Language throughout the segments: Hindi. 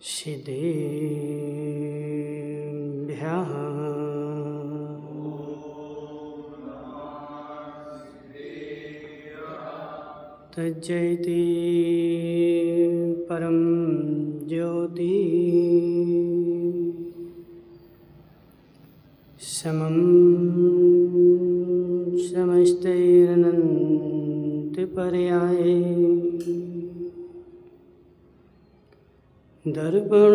सिद्धेभ्यः तज्जयति परम ज्योति समं समस्तैरनन्तपर्याये दर्पणतलिविशकला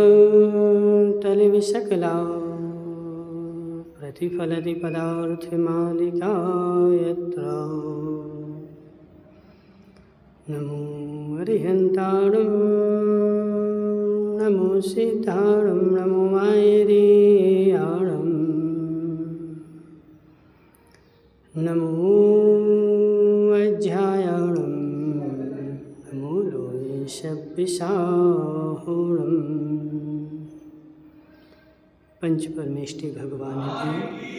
प्रतिफलति पदार्थमालिका यत्र नमो अरिहन्ताणं नमो सिद्धाणं नमो मायेरियाणं नमो अध्यायाणं नमो लोयशब्बिसाहुणं। पंच परमेष्टि भगवान की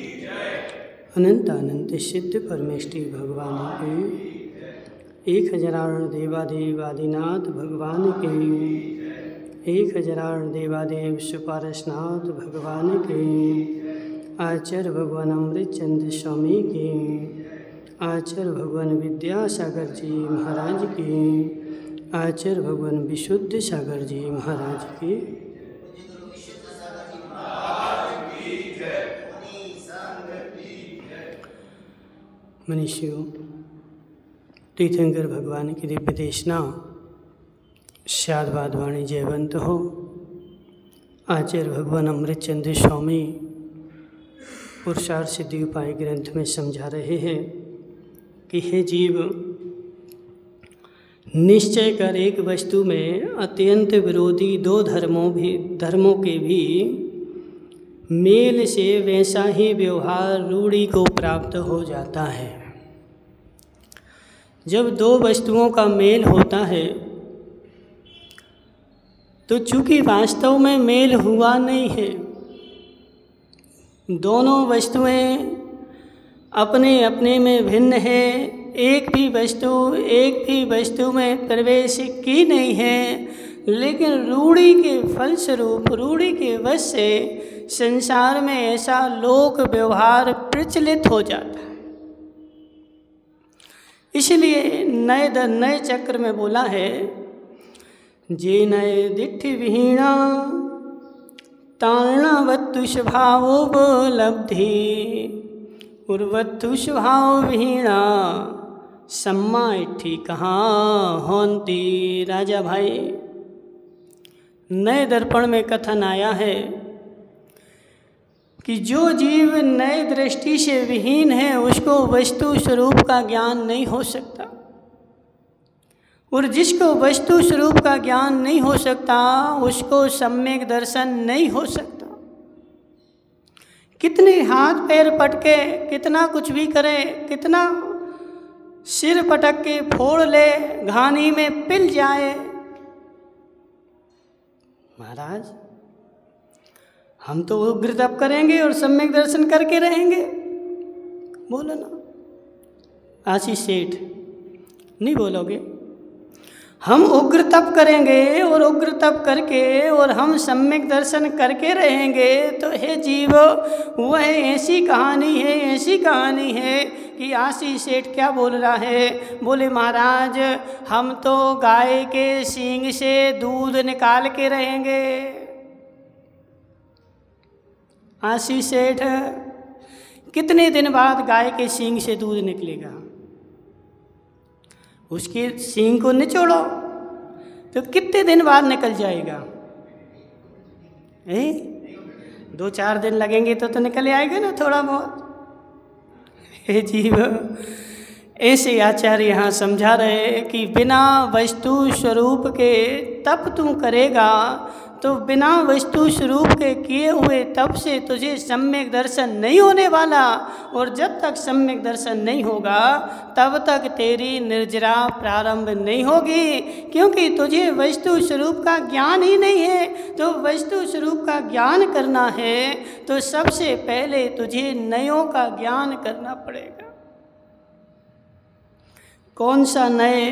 अनंत अनंत सिद्ध परमेष्टि भगवान की 1008 देवादेवादिनाथ भगवान के 1008 देवादेव सुपारसनाथ भगवान के आचार्य भगवान अमृतचंद्र स्वामी के आचार्य भगवान विद्यासागर जी महाराज के आचार्य भगवान विशुद्ध सागर जी महाराज के मनुष्यों तीर्थंकर भगवान की दिव्य देशना शादवादवाणी जयवंत हो। आचार्य भगवान अमृतचंद्र स्वामी पुरुषार्थ सिद्धि उपाय ग्रंथ में समझा रहे हैं कि हे जीव, निश्चय कर एक वस्तु में अत्यंत विरोधी दो धर्मों के भी मेल से वैसा ही व्यवहार रूढ़ी को प्राप्त हो जाता है। जब दो वस्तुओं का मेल होता है तो चूंकि वास्तव में मेल हुआ नहीं है, दोनों वस्तुएं अपने अपने में भिन्न है, एक भी वस्तु में प्रवेश की नहीं है, लेकिन रूढ़ी के फलस्वरूप रूढ़ी के वश से संसार में ऐसा लोक व्यवहार प्रचलित हो जाता है। इसलिए नए चक्र में बोला है, जे नए दिट्ठि विहीणा तारणवत्तु स्वभावोपलब्धि उर्वत्तु स्वभाव विहीणा सम्मा इट्ठी कहाँ होंती। राजा भाई, नए दर्पण में कथन आया है कि जो जीव नए दृष्टि से विहीन है उसको वस्तु स्वरूप का ज्ञान नहीं हो सकता, और जिसको वस्तु स्वरूप का ज्ञान नहीं हो सकता उसको सम्यक दर्शन नहीं हो सकता। कितने हाथ पैर पटके, कितना कुछ भी करे, कितना सिर पटक के फोड़ ले, घानी में पिल जाए, महाराज हम तो उग्र तप करेंगे और सम्यक दर्शन करके रहेंगे। बोलो ना आशीष सेठ, नहीं बोलोगे? हम उग्र तप करेंगे और उग्र तप करके और हम सम्यक दर्शन करके रहेंगे तो हे जीव, वह ऐसी कहानी है कि आशीष सेठ क्या बोल रहा है? बोले महाराज हम तो गाय के सींग से दूध निकाल के रहेंगे। आशीष सेठ, कितने दिन बाद गाय के सींग से दूध निकलेगा? उसके सींग को निचोड़ो तो कितने दिन बाद निकल जाएगा? 2-4 दिन लगेंगे तो निकल आएगा ना थोड़ा बहुत। हे जीव, ऐसे आचार्य यहाँ समझा रहे कि बिना वस्तु स्वरूप के तप तू करेगा तो बिना वस्तु स्वरूप के किए हुए तप से तुझे सम्यक दर्शन नहीं होने वाला, और जब तक सम्यक दर्शन नहीं होगा तब तक तेरी निर्जरा प्रारंभ नहीं होगी, क्योंकि तुझे वस्तु स्वरूप का ज्ञान ही नहीं है। तो वस्तु स्वरूप का ज्ञान करना है तो सबसे पहले तुझे नयों का ज्ञान करना पड़ेगा। कौन सा नए?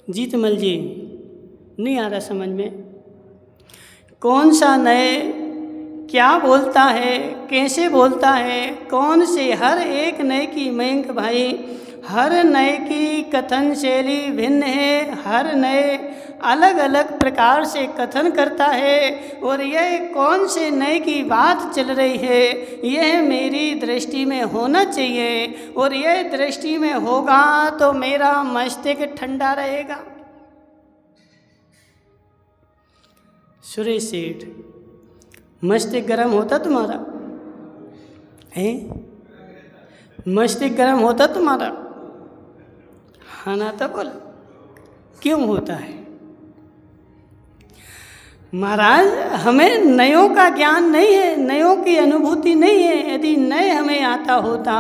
जीतमल जी, नहीं आ रहा समझ में? कौन सा नए क्या बोलता है, कैसे बोलता है, कौन से हर एक नए की मयंक भाई, हर नए की कथन शैली भिन्न है, हर नए अलग अलग प्रकार से कथन करता है। और यह कौन से नए की बात चल रही है, यह मेरी दृष्टि में होना चाहिए, और यह दृष्टि में होगा तो मेरा मस्तिष्क ठंडा रहेगा। सुरेश सेठ, मस्तिष्क गर्म होता तुम्हारा है? मस्तिष्क गर्म होता तुम्हारा? हाँ ना तो बोल, क्यों होता है? महाराज, हमें नयों का ज्ञान नहीं है, नयों की अनुभूति नहीं है। यदि नए हमें आता होता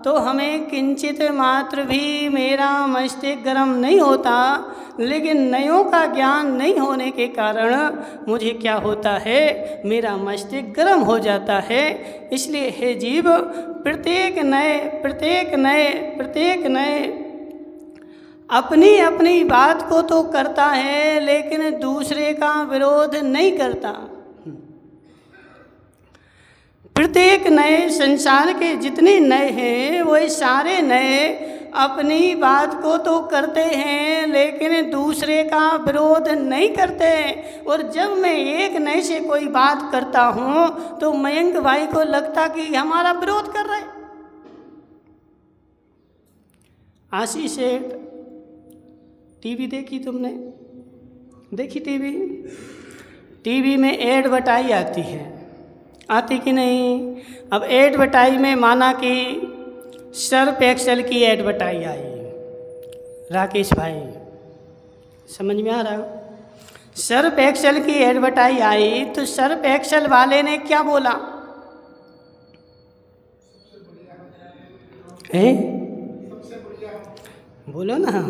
तो हमें किंचित मात्र भी मेरा मस्तिष्क गर्म नहीं होता, लेकिन नयों का ज्ञान नहीं होने के कारण मुझे क्या होता है, मेरा मस्तिष्क गर्म हो जाता है। इसलिए हे जीव, प्रत्येक नए अपनी अपनी बात को तो करता है, लेकिन दूसरे का विरोध नहीं करता। प्रत्येक नए, संसार के जितने नए हैं वही सारे नए अपनी बात को तो करते हैं, लेकिन दूसरे का विरोध नहीं करते। और जब मैं एक नए से कोई बात करता हूँ तो मयंक भाई को लगता कि हमारा विरोध कर रहे। आशीष सेठ, टीवी देखी तुमने? देखी टीवी? टीवी में एडवर्टाइज आती है, आती कि नहीं? अब एडवर्टाइज में माना कि सर्फ एक्सेल की एडवर्टाइज आई, राकेश भाई समझ में आ रहा? सर्फ एक्सेल की एडवर्टाइज आई तो सर्फ एक्सेल वाले ने क्या बोला? बोलो ना।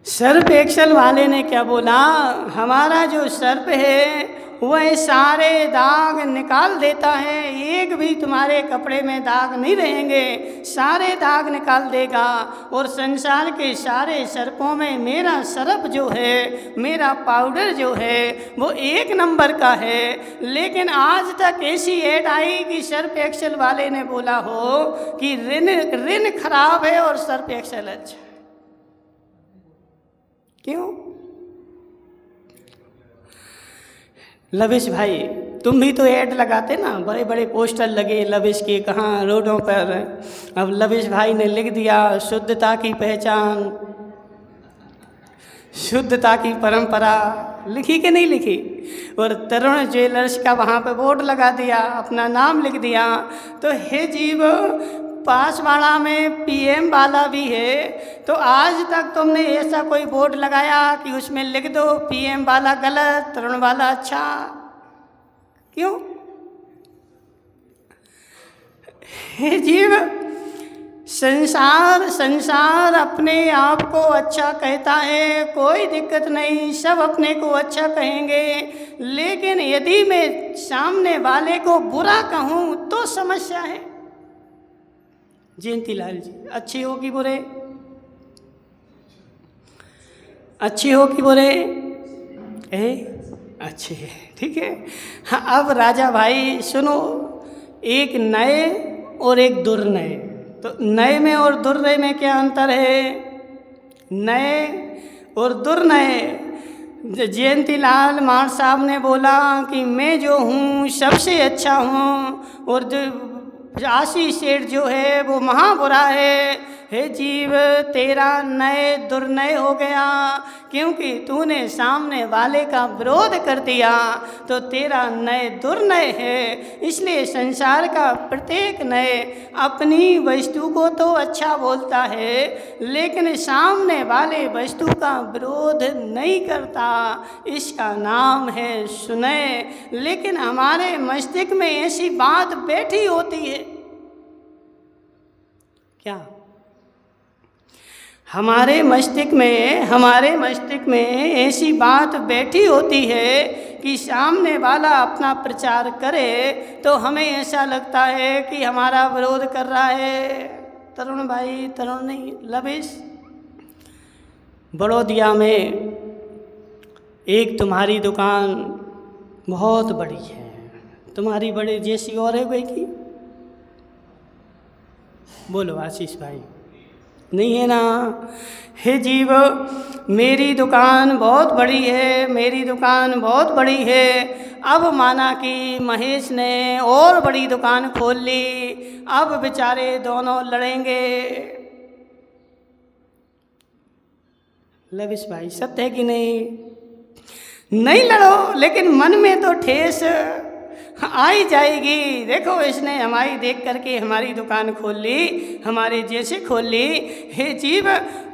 सर्फ एक्सेल वाले ने क्या बोला? हमारा जो सर्फ है वह सारे दाग निकाल देता है, एक भी तुम्हारे कपड़े में दाग नहीं रहेंगे, सारे दाग निकाल देगा। और संसार के सारे सर्फों में मेरा सर्फ जो है, मेरा पाउडर जो है वो 1 नंबर का है। लेकिन आज तक ऐसी ऐड आई कि सर्फ एक्सेल वाले ने बोला हो कि रिन खराब है और सर्फ एक्सेल अच्छा। क्यों? लविश भाई, तुम भी तो ऐड लगाते ना, बड़े बड़े पोस्टर लगे लविश के, कहाँ रोडों पर। अब लविश भाई ने लिख दिया शुद्धता की पहचान, शुद्धता की परंपरा, लिखी कि नहीं लिखी? और तरुण ज्वेलर्स का वहाँ पे बोर्ड लगा दिया, अपना नाम लिख दिया। तो हे जीव, पासवाड़ा में पीएम वाला भी है, तो आज तक तुमने ऐसा कोई बोर्ड लगाया कि उसमें लिख दो पीएम वाला गलत, तरुण वाला अच्छा? क्यों? हे जीव, संसार अपने आप को अच्छा कहता है, कोई दिक्कत नहीं, सब अपने को अच्छा कहेंगे। लेकिन यदि मैं सामने वाले को बुरा कहूँ तो समस्या है। जयंतीलाल जी, अच्छे हो कि बुरे? अच्छे हो कि बुरे? अच्छे, ठीक है। हाँ, अब राजा भाई सुनो, एक नए और एक दुर्नए। तो नए में और दुर्नए में क्या अंतर है? नए और दुर्नए, जयंतीलाल मान साहब ने बोला कि मैं जो हूँ सबसे अच्छा हूँ, और जो आशीष सेठ जो है वो महाबुरा है। हे जीव, तेरा नए दुर्नय हो गया, क्योंकि तूने सामने वाले का विरोध कर दिया तो तेरा नए दुर्नय है। इसलिए संसार का प्रत्येक नए अपनी वस्तु को तो अच्छा बोलता है, लेकिन सामने वाले वस्तु का विरोध नहीं करता। इसका नाम है सुनय। लेकिन हमारे मस्तिष्क में ऐसी बात बैठी होती है, क्या? हमारे मस्तिष्क में ऐसी बात बैठी होती है कि सामने वाला अपना प्रचार करे तो हमें ऐसा लगता है कि हमारा विरोध कर रहा है। तरुण भाई, तरुण नहीं, लविश, बड़ौदिया में एक तुम्हारी दुकान बहुत बड़ी है, तुम्हारी बड़ी जैसी और है कोई की? बोलो आशीष भाई, नहीं है ना? हे जीव, मेरी दुकान बहुत बड़ी है, मेरी दुकान बहुत बड़ी है। अब माना कि महेश ने और बड़ी दुकान खोल ली, अब बेचारे दोनों लड़ेंगे। लविश भाई सत्य है कि नहीं? नहीं लड़ो, लेकिन मन में तो ठेस आ ही जाएगी। देखो इसने हमारी देख करके हमारी दुकान खोल ली, हमारे जैसे खोल ली। हे जीव,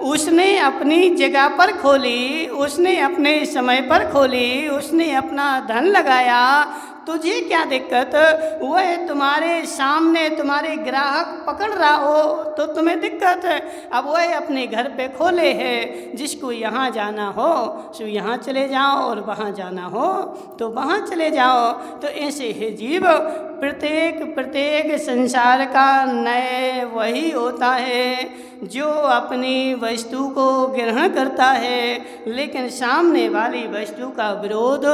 उसने अपनी जगह पर खोली, उसने अपने समय पर खोली, उसने अपना धन लगाया, तुझे क्या दिक्कत? वह तुम्हारे सामने तुम्हारे ग्राहक पकड़ रहा हो तो तुम्हें दिक्कत है। अब वह अपने घर पे खोले है, जिसको यहाँ जाना हो सो यहाँ चले जाओ और वहाँ जाना हो तो वहाँ चले जाओ। तो ऐसे है जीव, प्रत्येक संसार का न्याय वही होता है जो अपनी वस्तु को ग्रहण करता है लेकिन सामने वाली वस्तु का विरोध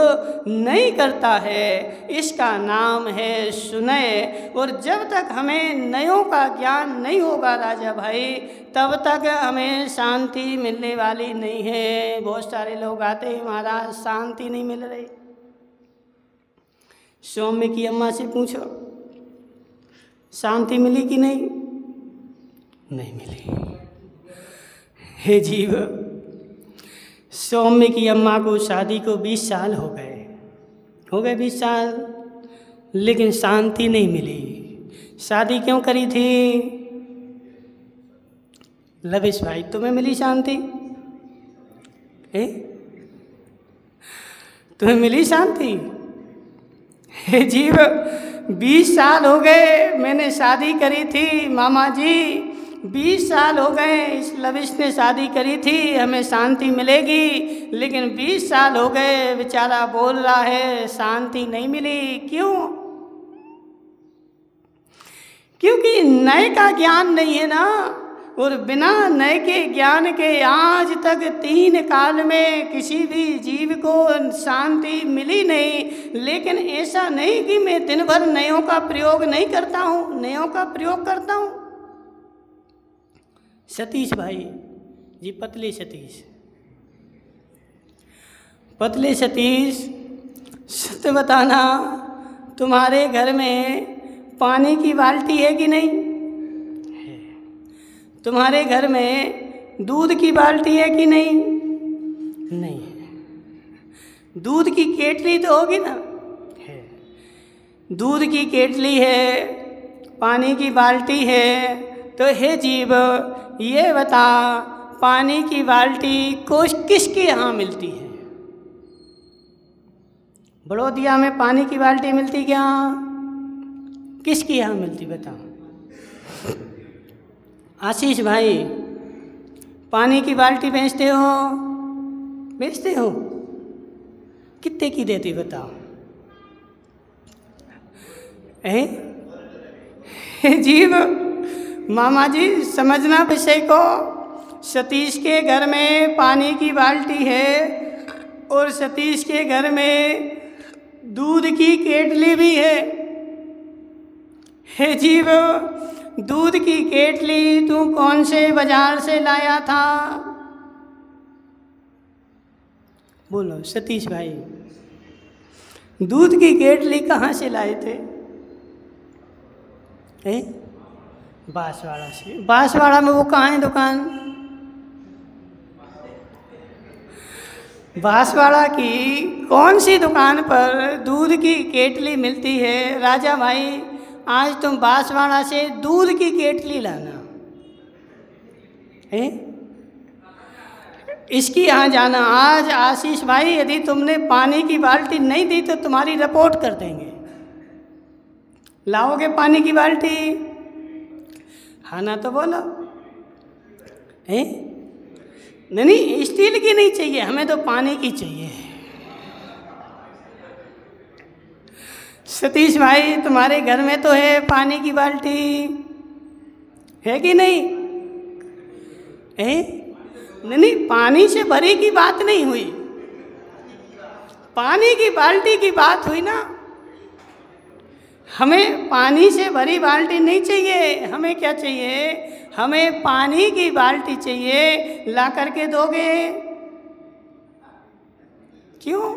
नहीं करता है। इसका नाम है सुनय। और जब तक हमें नयों का ज्ञान नहीं होगा राजा भाई, तब तक हमें शांति मिलने वाली नहीं है। बहुत सारे लोग आते हैं, महाराज शांति नहीं मिल रही। सौम्य की अम्मा से पूछो, शांति मिली कि नहीं? नहीं मिली। हे जीव, सौम्य की अम्मा को शादी को 20 साल हो गए 20 साल, लेकिन शांति नहीं मिली। शादी क्यों करी थी? लविश भाई, तुम्हें मिली शांति? तुम्हें मिली शांति? हे जीव, 20 साल हो गए मैंने शादी करी थी मामा जी, 20 साल हो गए इस लविश ने शादी करी थी, हमें शांति मिलेगी, लेकिन 20 साल हो गए बेचारा बोल रहा है शांति नहीं मिली। क्यों? क्योंकि नए का ज्ञान नहीं है ना। और बिना नए के ज्ञान के आज तक 3 काल में किसी भी जीव को शांति मिली नहीं। लेकिन ऐसा नहीं कि मैं दिन भर नयों का प्रयोग नहीं करता हूँ, नयों का प्रयोग करता हूँ। सतीश भाई जी, पतले सतीश, सत्य बताना, तुम्हारे घर में पानी की बाल्टी है कि नहीं? है। तुम्हारे घर में दूध की बाल्टी है कि नहीं? नहीं है। दूध की केटली तो होगी ना? है। दूध की केटली है, पानी की बाल्टी है। तो हे जीव, ये बता, पानी की बाल्टी किसके यहाँ मिलती है? बड़ौदिया में पानी की बाल्टी मिलती क्या? किसके यहाँ मिलती बताओ? आशीष भाई, पानी की बाल्टी बेचते हो? बेचते हो? कितने की देती बताओ? जीव, मामा जी समझना विषय को। सतीश के घर में पानी की बाल्टी है और सतीश के घर में दूध की केटली भी है। हे जीव, दूध की केटली तू कौन से बाजार से लाया था? बोलो सतीश भाई, दूध की केटली कहाँ से लाए थे? बांसवाड़ा से। बांसवाड़ा में वो कहाँ है दुकान? बांसवाड़ा की कौन सी दुकान पर दूध की केटली मिलती है? राजा भाई, आज तुम बांसवाड़ा से दूध की केटली लाना है, इसकी यहाँ जाना। आज आशीष भाई, यदि तुमने पानी की बाल्टी नहीं दी तो तुम्हारी रिपोर्ट कर देंगे। लाओगे पानी की बाल्टी? हाँ ना तो बोलो। नहीं, स्टील की नहीं चाहिए, हमें तो पानी की चाहिए। सतीश भाई, तुम्हारे घर में तो है पानी की बाल्टी, है कि नहीं? नहीं, पानी से भरी की बात नहीं हुई। पानी की बाल्टी की बात हुई ना, हमें पानी से भरी बाल्टी नहीं चाहिए, हमें क्या चाहिए, हमें पानी की बाल्टी चाहिए, ला करके दोगे? क्यों?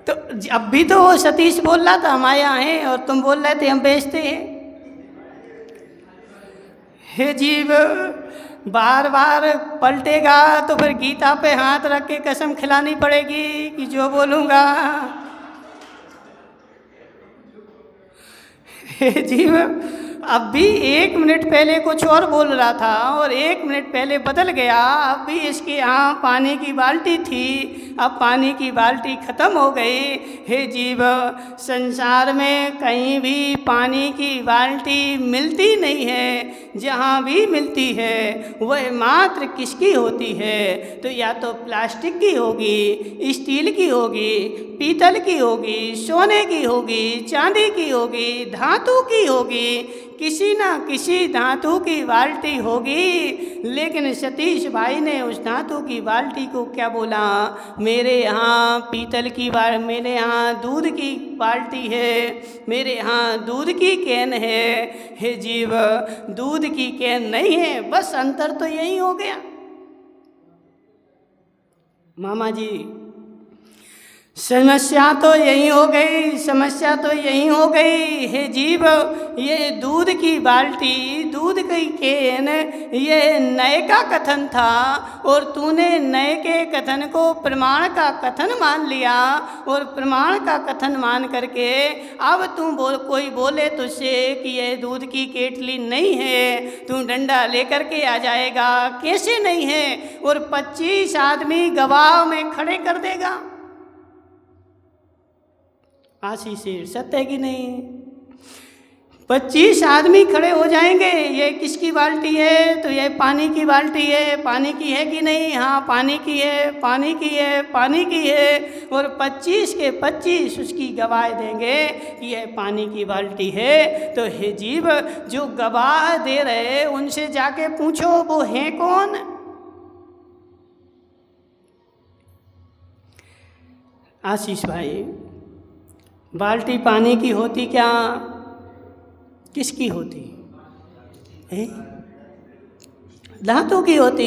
तो अब भी तो वो सतीश बोल रहा था हम आया हैं, और तुम बोल रहे थे हम बेचते हैं। हे जीव, बार बार पलटेगा तो फिर गीता पे हाथ रख के कसम खिलानी पड़ेगी कि जो बोलूँगा। हे जीव, अब भी 1 मिनट पहले कुछ और बोल रहा था और 1 मिनट पहले बदल गया। अब भी इसके यहाँ पानी की बाल्टी थी, अब पानी की बाल्टी खत्म हो गई। हे जीव, संसार में कहीं भी पानी की बाल्टी मिलती नहीं है। जहाँ भी मिलती है वह मात्र किसकी होती है? तो या तो प्लास्टिक की होगी, स्टील की होगी, पीतल की होगी, सोने की होगी, चांदी की होगी, धातु की होगी, किसी ना किसी धातु की बाल्टी होगी। लेकिन सतीश भाई ने उस धातु की बाल्टी को क्या बोला? मेरे यहाँ पीतल की मेरे यहाँ दूध की बाल्टी है, मेरे यहाँ दूध की कैन है। हे जीव, दूध की कैन नहीं है, बस अंतर तो यही हो गया। मामा जी, समस्या तो यही हो गई, समस्या तो यही हो गई। हे जीव, ये दूध की बाल्टी, दूध की कैन, ये नए का कथन था और तूने नए के कथन को प्रमाण का कथन मान लिया और प्रमाण का कथन मान करके अब तू कोई बोले तुझसे कि ये दूध की केटली नहीं है, तू डंडा लेकर के आ जाएगा। कैसे नहीं है? और 25 आदमी गवाह में खड़े कर देगा। आशीष सत्य है कि नहीं? 25 आदमी खड़े हो जाएंगे। ये किसकी बाल्टी है? तो ये पानी की बाल्टी है। पानी की है कि नहीं? हाँ, पानी की है, पानी की है, पानी की है। और 25 के 25 उसकी गवाह देंगे कि यह पानी की बाल्टी है। तो हे जीव, जो गवाह दे रहे उनसे जाके पूछो वो है कौन? आशीष भाई, बाल्टी पानी की होती क्या? किसकी होती है? धातु की होती।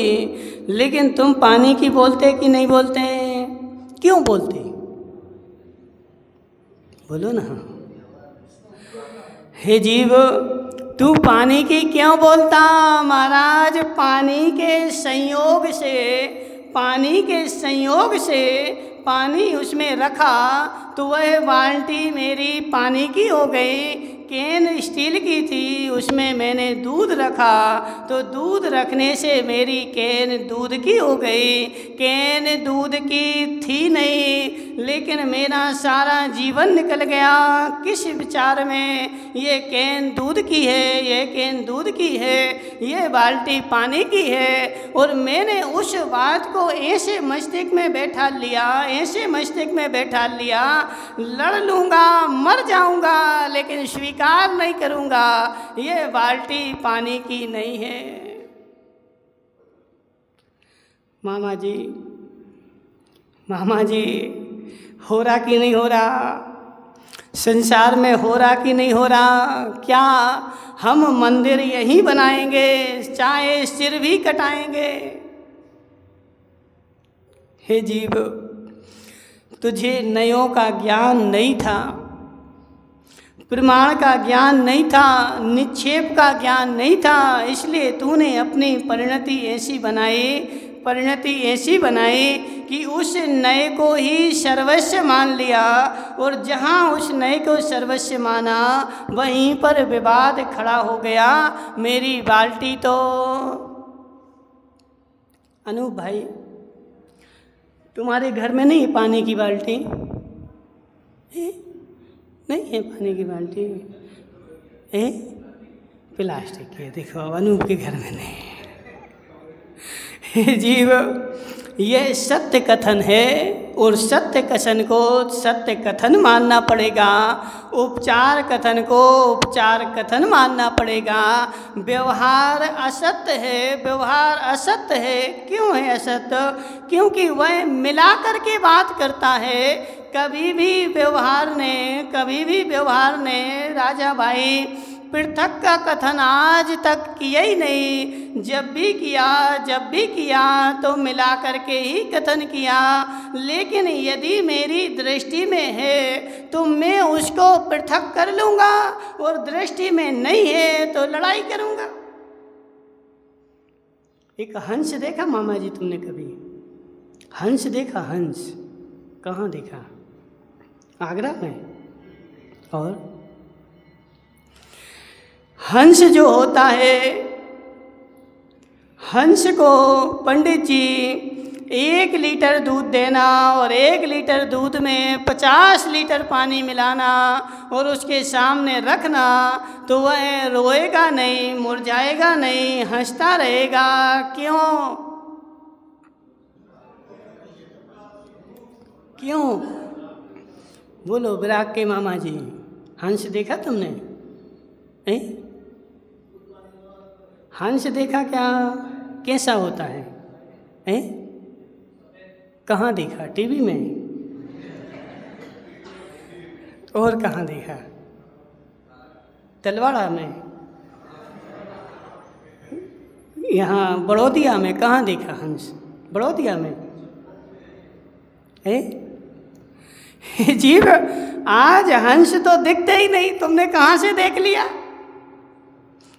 लेकिन तुम पानी की बोलते कि नहीं बोलते? क्यों बोलते? बोलो ना। हे जीव, तू पानी की क्यों बोलता? महाराज, पानी के संयोग से, पानी के संयोग से पानी उसमें रखा तो वह बाल्टी मेरी पानी की हो गई। कैन स्टील की थी, उसमें मैंने दूध रखा तो दूध रखने से मेरी कैन दूध की हो गई। कैन दूध की थी नहीं, लेकिन मेरा सारा जीवन निकल गया किस विचार में? ये कैन दूध की है, ये कैन दूध की है, ये बाल्टी पानी की है। और मैंने उस बात को ऐसे मस्तिष्क में बैठा लिया, ऐसे मस्तिष्क में बैठा लिया, लड़ लूँगा, मर जाऊँगा, लेकिन स्वीकार नहीं करूँगा ये बाल्टी पानी की नहीं है। मामा जी, मामा जी, हो रहा कि नहीं हो रहा? संसार में हो रहा कि नहीं हो रहा? क्या हम मंदिर यहीं बनाएंगे, चाहे सिर भी कटाएंगे? हे जीव, तुझे नयों का ज्ञान नहीं था, प्रमाण का ज्ञान नहीं था, निक्षेप का ज्ञान नहीं था, इसलिए तूने अपनी परिणति ऐसी बनाई, परिणति ऐसी बनाई कि उस नए को ही सर्वस्व मान लिया। और जहाँ उस नए को सर्वस्व माना वहीं पर विवाद खड़ा हो गया। मेरी बाल्टी तो, अनूप भाई, तुम्हारे घर में नहीं पानी की बाल्टी? नहीं है पानी की बाल्टी? प्लास्टिक की। देखो, अनूप के घर में नहीं। जीव, यह सत्य कथन है और सत्य कथन को सत्य कथन मानना पड़ेगा, उपचार कथन को उपचार कथन मानना पड़ेगा। व्यवहार असत्य है, व्यवहार असत्य है। क्यों है असत्य? क्योंकि वह मिला कर के बात करता है। कभी भी व्यवहार ने राजा भाई पृथक का कथन आज तक किया ही नहीं। जब भी किया तो मिला करके ही कथन किया। लेकिन यदि मेरी दृष्टि में है तो मैं उसको पृथक कर लूँगा, और दृष्टि में नहीं है तो लड़ाई करूँगा। एक हंस देखा मामा जी तुमने कभी? हंस देखा? हंस कहाँ देखा? आगरा में। और हंस जो होता है, हंस को पंडित जी 1 लीटर दूध देना और 1 लीटर दूध में 50 लीटर पानी मिलाना और उसके सामने रखना, तो वह रोएगा नहीं, मुरझाएगा नहीं, हंसता रहेगा। क्यों? बोलो विराग के मामा जी, हंस देखा तुमने? हंस देखा क्या? कैसा होता है? कहाँ देखा? टीवी में? और कहाँ देखा? तलवाड़ा में? यहाँ बड़ौदिया में? कहाँ देखा हंस? बड़ौदिया में? जीव, आज हंस तो दिखते ही नहीं, तुमने कहाँ से देख लिया?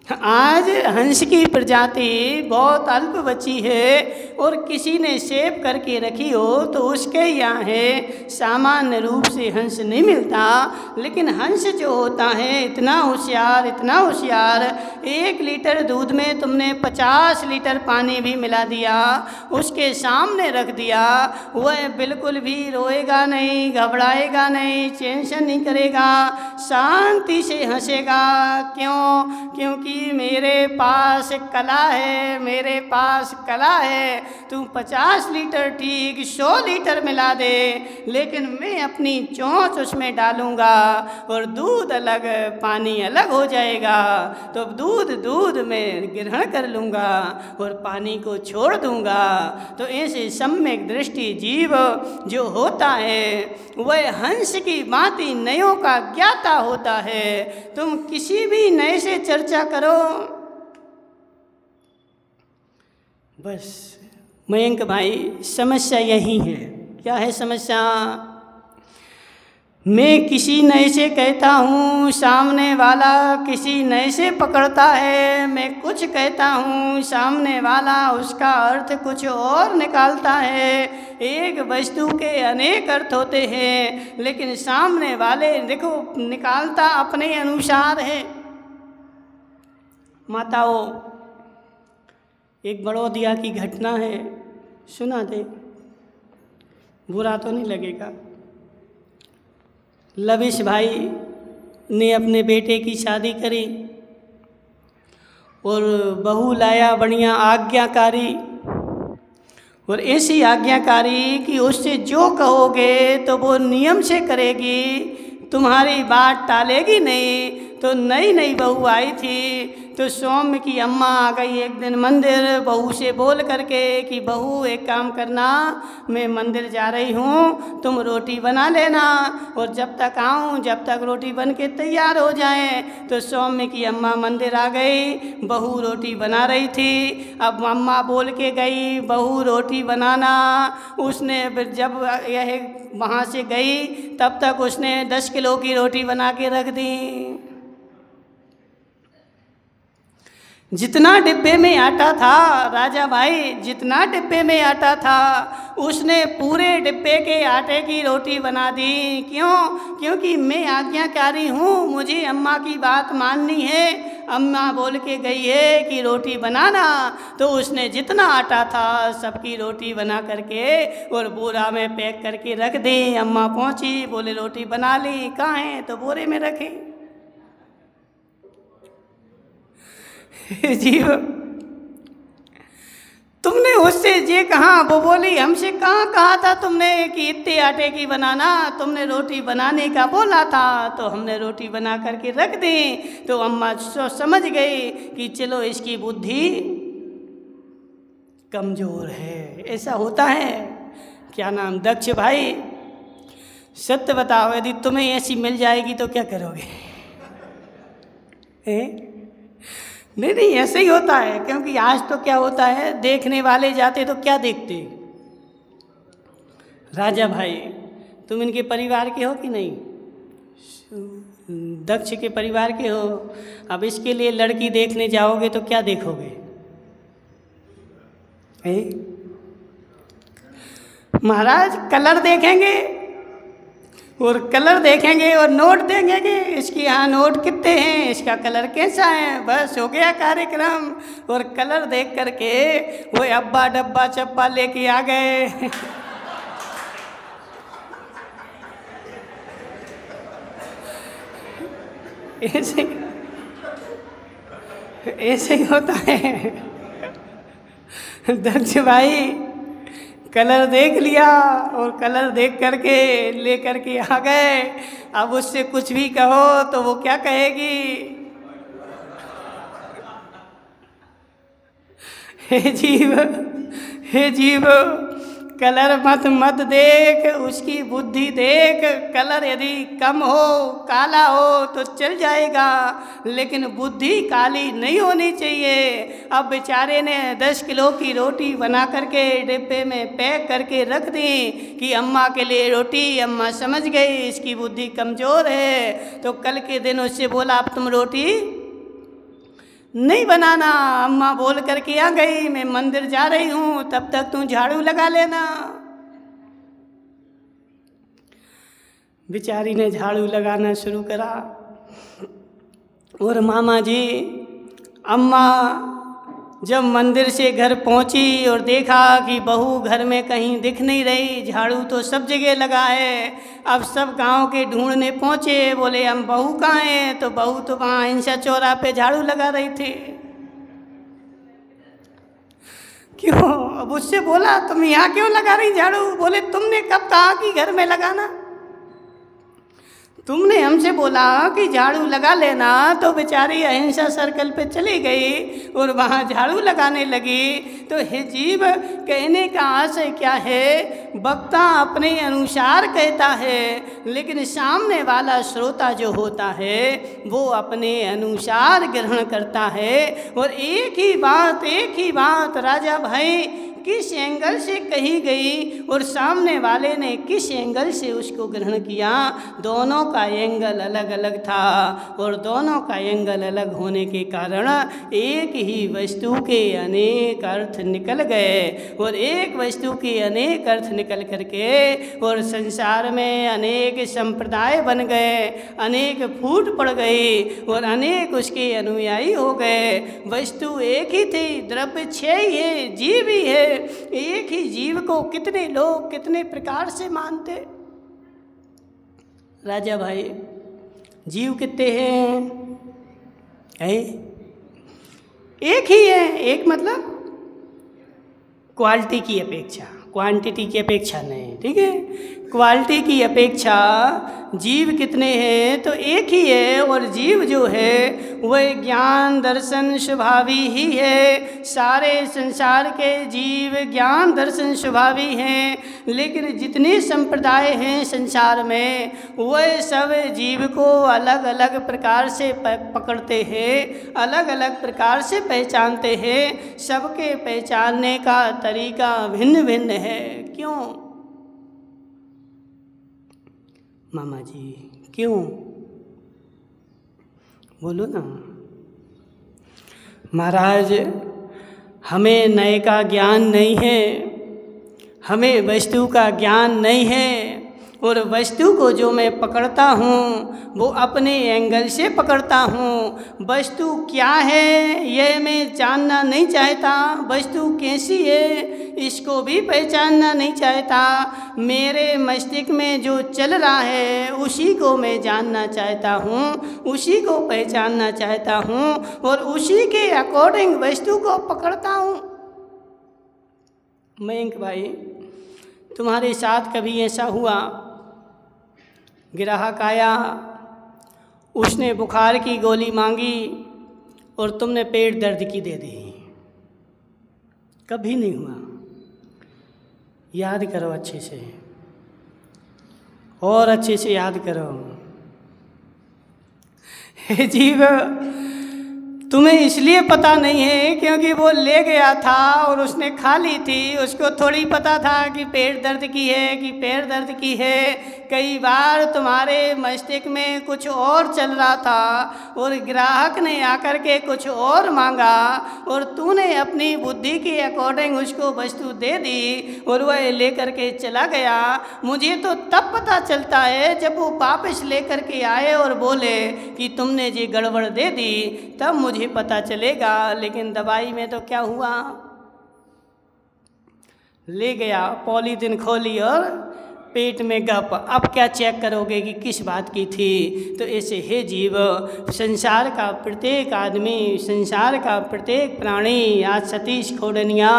आज हंस की प्रजाति बहुत अल्प बची है, और किसी ने सेव करके रखी हो तो उसके यहाँ है। सामान्य रूप से हंस नहीं मिलता। लेकिन हंस जो होता है इतना होशियार, 1 लीटर दूध में तुमने 50 लीटर पानी भी मिला दिया, उसके सामने रख दिया, वह बिल्कुल भी रोएगा नहीं, घबराएगा नहीं, टेंशन नहीं करेगा, शांति से हंसेगा। क्यों? क्योंकि मेरे पास कला है। तू 50 लीटर ठीक 100 लीटर मिला दे, लेकिन मैं अपनी चोंच उसमें डालूंगा और दूध अलग पानी अलग हो जाएगा। तो दूध में ग्रहण कर लूँगा और पानी को छोड़ दूँगा। तो ऐसे सम्यक दृष्टि जीव जो होता है वह हंस की भांति नयों का ज्ञाता होता है। तुम किसी भी नए से चर्चा करो, बस मयंक भाई समस्या यही है। क्या है समस्या? मैं किसी नए से कहता हूँ, सामने वाला किसी नए से पकड़ता है। मैं कुछ कहता हूँ, सामने वाला उसका अर्थ कुछ और निकालता है। एक वस्तु के अनेक अर्थ होते हैं, लेकिन सामने वाले देखो निकालता अपने अनुसार है। माताओं, एक बड़ौदिया की घटना है, सुना दे, बुरा तो नहीं लगेगा। लविश भाई ने अपने बेटे की शादी करी और बहू लाया बढ़िया आज्ञाकारी, और ऐसी आज्ञाकारी कि उससे जो कहोगे तो वो नियम से करेगी, तुम्हारी बात टालेगी नहीं। तो नई बहू आई थी, तो सौम्य की अम्मा आ गई एक दिन मंदिर, बहू से बोल करके कि बहू एक काम करना, मैं मंदिर जा रही हूँ, तुम रोटी बना लेना, और जब तक आऊँ जब तक रोटी बन के तैयार हो जाए। तो सौम्य की अम्मा मंदिर आ गई, बहू रोटी बना रही थी। अब अम्मा बोल के गई बहू रोटी बनाना, उसने जब यह वहाँ से गई तब तक उसने 10 किलो की रोटी बना के रख दी। जितना डिब्बे में आटा था राजा भाई, जितना डिब्बे में आटा था उसने पूरे डिब्बे के आटे की रोटी बना दी। क्यों? क्योंकि मैं आज्ञाकारी हूँ, मुझे अम्मा की बात माननी है। अम्मा बोल के गई है कि रोटी बनाना, तो उसने जितना आटा था सबकी रोटी बना करके और बोरा में पैक करके रख दी। अम्मा पहुँची, बोले रोटी बना ली, कहाँ है? तो बोरे में रखे। जीव तुमने उससे ये कहा, वो बोली हमसे कहाँ कहा था तुमने कि इतने आटे की बनाना, तुमने रोटी बनाने का बोला था तो हमने रोटी बना करके रख दी। तो अम्मा समझ गई कि चलो इसकी बुद्धि कमज़ोर है, ऐसा होता है। क्या नाम, दक्ष भाई सत्य बताओ, यदि तुम्हें ऐसी मिल जाएगी तो क्या करोगे? नहीं, ऐसे ही होता है। क्योंकि आज तो क्या होता है, देखने वाले जाते तो क्या देखते? राजा भाई तुम इनके परिवार के हो कि नहीं? दक्ष के परिवार के हो। अब इसके लिए लड़की देखने जाओगे तो क्या देखोगे? महाराज कलर देखेंगे और कलर देखेंगे और नोट देखेंगे, इसके यहाँ नोट कितने हैं, इसका कलर कैसा है, बस हो गया कार्यक्रम। और कलर देख करके वो अब्बा डब्बा चप्पा लेके आ गए। ऐसे ही होता है। दक्ष भाई कलर देख लिया और कलर देख करके ले करके आ गए। अब उससे कुछ भी कहो तो वो क्या कहेगी? हे जीव कलर मत देख, उसकी बुद्धि देख। कलर यदि कम हो, काला हो तो चल जाएगा, लेकिन बुद्धि काली नहीं होनी चाहिए। अब बेचारे ने 10 किलो की रोटी बना करके डिब्बे में पैक करके रख दी कि अम्मा के लिए रोटी। अम्मा समझ गई इसकी बुद्धि कमज़ोर है, तो कल के दिन उससे बोला अब तुम रोटी नहीं बनाना। अम्मा बोल करके आ गई मैं मंदिर जा रही हूँ, तब तक तू झाड़ू लगा लेना। बेचारी ने झाड़ू लगाना शुरू करा और मामा जी अम्मा जब मंदिर से घर पहुंची और देखा कि बहू घर में कहीं दिख नहीं रही, झाड़ू तो सब जगह लगा है। अब सब गांव के ढूंढने पहुंचे, बोले हम बहू कहाँ हैं? तो बहू तो वहाँ हिंसा चौरा पे झाड़ू लगा रही थी। क्यों? अब उससे बोला तुम यहाँ क्यों लगा रही झाड़ू? बोले तुमने कब कहा कि घर में लगाना? तुमने हमसे बोला कि झाड़ू लगा लेना, तो बेचारी अहिंसा सर्कल पे चली गई और वहाँ झाड़ू लगाने लगी। तो हे जीव, कहने का आशय क्या है? वक्ता अपने अनुसार कहता है, लेकिन सामने वाला श्रोता जो होता है वो अपने अनुसार ग्रहण करता है। और एक ही बात राजा भाई किस एंगल से कही गई और सामने वाले ने किस एंगल से उसको ग्रहण किया, दोनों का एंगल अलग अलग था। और दोनों का एंगल अलग होने के कारण एक ही वस्तु के अनेक अर्थ निकल गए। और एक वस्तु के अनेक अर्थ निकल करके और संसार में अनेक संप्रदाय बन गए, अनेक फूट पड़ गई और अनेक उसके अनुयायी हो गए। वस्तु एक ही थी, द्रव्य 6 ही है, जीव ही है। एक ही जीव को कितने लोग कितने प्रकार से मानते। राजा भाई जीव कितने हैं? एक ही है। एक मतलब क्वालिटी की अपेक्षा, क्वांटिटी की अपेक्षा नहीं, ठीक है? क्वालिटी की अपेक्षा जीव कितने हैं? तो एक ही है। और जीव जो है वह ज्ञान दर्शन स्वभावी ही है। सारे संसार के जीव ज्ञान दर्शन स्वभावी हैं, लेकिन जितने संप्रदाय हैं संसार में वह सब जीव को अलग अलग प्रकार से पकड़ते हैं, अलग अलग प्रकार से पहचानते हैं। सबके पहचानने का तरीका भिन्न भिन्न है। क्यों मामा जी, क्यों? बोलो ना। महाराज हमें नए का ज्ञान नहीं है, हमें वस्तु का ज्ञान नहीं है। और वस्तु को जो मैं पकड़ता हूँ वो अपने एंगल से पकड़ता हूँ। वस्तु क्या है यह मैं जानना नहीं चाहता, वस्तु कैसी है इसको भी पहचानना नहीं चाहता। मेरे मस्तिष्क में जो चल रहा है उसी को मैं जानना चाहता हूँ, उसी को पहचानना चाहता हूँ और उसी के अकॉर्डिंग वस्तु को पकड़ता हूँ। मयंक भाई, तुम्हारे साथ कभी ऐसा हुआ, ग्राहक आया, उसने बुखार की गोली मांगी और तुमने पेट दर्द की दे दी? कभी नहीं हुआ। याद करो अच्छे से, और अच्छे से याद करो। हे जीव, तुम्हें इसलिए पता नहीं है क्योंकि वो ले गया था और उसने खा ली थी, उसको थोड़ी पता था कि पेट दर्द की है कि पैर दर्द की है। कई बार तुम्हारे मस्तिष्क में कुछ और चल रहा था और ग्राहक ने आकर के कुछ और मांगा और तूने अपनी बुद्धि के अकॉर्डिंग उसको वस्तु दे दी और वह लेकर के चला गया। मुझे तो तब पता चलता है जब वो वापस लेकर के आए और बोले कि तुमने ये गड़बड़ दे दी, तब मुझे पता चलेगा। लेकिन दवाई में तो क्या हुआ, ले गया, पॉलीथिन खोली और पेट में गप। अब क्या चेक करोगे कि किस बात की थी? तो ऐसे हे जीव, संसार का प्रत्येक आदमी, संसार का प्रत्येक प्राणी, आज सतीश खोडनिया,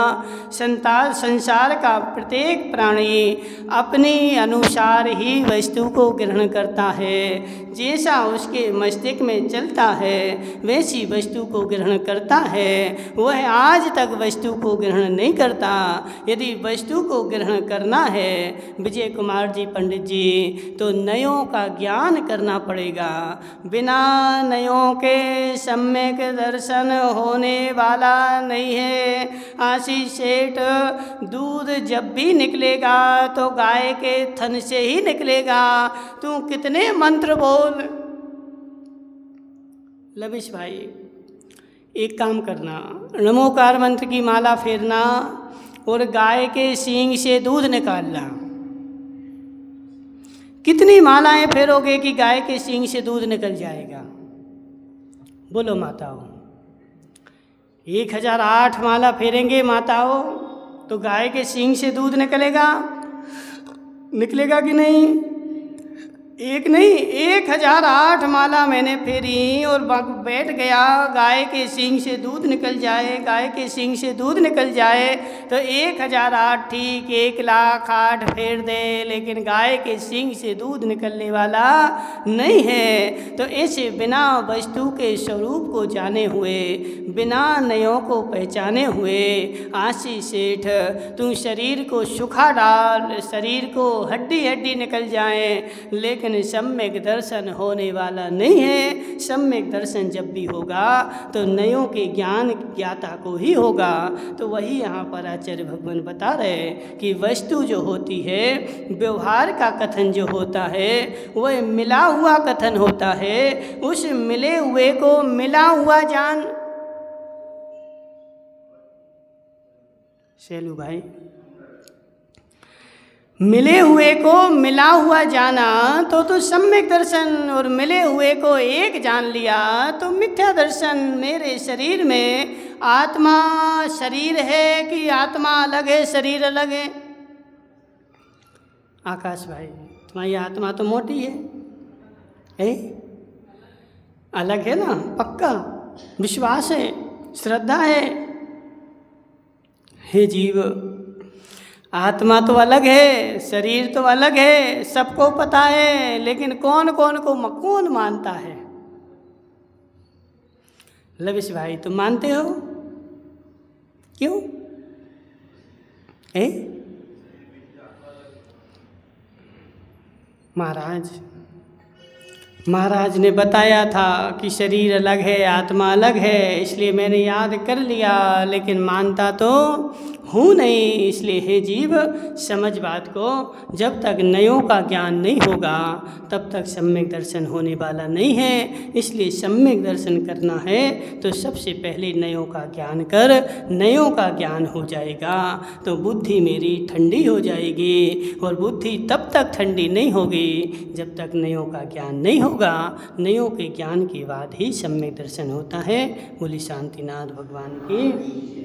संसार का प्रत्येक प्राणी अपनी अनुसार ही वस्तु को ग्रहण करता है। जैसा उसके मस्तिष्क में चलता है वैसी वस्तु को ग्रहण करता है। वह आज तक वस्तु को ग्रहण नहीं करता। यदि वस्तु को ग्रहण करना है विजय कुमार जी पंडित जी, तो नयों का ज्ञान करना पड़ेगा। बिना नयों के सम्यक दर्शन होने वाला नहीं है। आशीष सेठ, दूध जब भी निकलेगा तो गाय के थन से ही निकलेगा। तू कितने मंत्र बोल। लविश भाई, एक काम करना, नमोकार मंत्र की माला फेरना और गाय के सींग से दूध निकालना। कितनी मालाएं फेरोगे कि गाय के सींग से दूध निकल जाएगा? बोलो माताओं। 1008 माला फेरेंगे माताओं तो गाय के सींग से दूध निकलेगा? निकलेगा कि नहीं? एक नहीं, 1008 माला मैंने फेरी और बैठ गया। गाय के सींग से दूध निकल जाए, गाय के सींग से दूध निकल जाए तो 1008 ठीक, 1,08,000 फेर दे, लेकिन गाय के सींग से दूध निकलने वाला नहीं है। तो ऐसे बिना वस्तु के स्वरूप को जाने हुए, बिना नयों को पहचाने हुए, आशी सेठ, तू शरीर को सुखा डाल, शरीर को हड्डी हड्डी निकल जाए, लेकिन सम्यक दर्शन होने वाला नहीं है। सम्यक दर्शन जब भी होगा तो नयों के ज्ञान ज्ञाता को ही होगा। तो वही यहाँ पर आचार्य भगवान बता रहे कि वस्तु जो होती है, व्यवहार का कथन जो होता है, वह मिला हुआ कथन होता है। उस मिले हुए को मिला हुआ जान। शेलू भाई, मिले हुए को मिला हुआ जाना तो सम्यक दर्शन, और मिले हुए को एक जान लिया तो मिथ्या दर्शन। मेरे शरीर में आत्मा शरीर है कि आत्मा अलग है, शरीर अलग है? आकाश भाई, तुम्हारी आत्मा तो मोटी है? अलग है ना? पक्का विश्वास है, श्रद्धा है? हे जीव, आत्मा तो अलग है, शरीर तो अलग है, सबको पता है, लेकिन कौन कौन मानता है? लविश भाई, तुम मानते हो? क्यों? महाराज ने बताया था कि शरीर अलग है, आत्मा अलग है, इसलिए मैंने याद कर लिया, लेकिन मानता तो हूँ नहीं। इसलिए हे जीव, समझ बात को। जब तक नयों का ज्ञान नहीं होगा तब तक सम्यक दर्शन होने वाला नहीं है। इसलिए सम्यक दर्शन करना है तो सबसे पहले नयों का ज्ञान कर, नयों का ज्ञान हो जाएगा तो बुद्धि मेरी ठंडी हो जाएगी। और बुद्धि तब तक ठंडी नहीं होगी जब तक नयों का ज्ञान नहीं होगा। नयों के ज्ञान के बाद ही सम्यक दर्शन होता है। बोली शांतिनाथ भगवान की।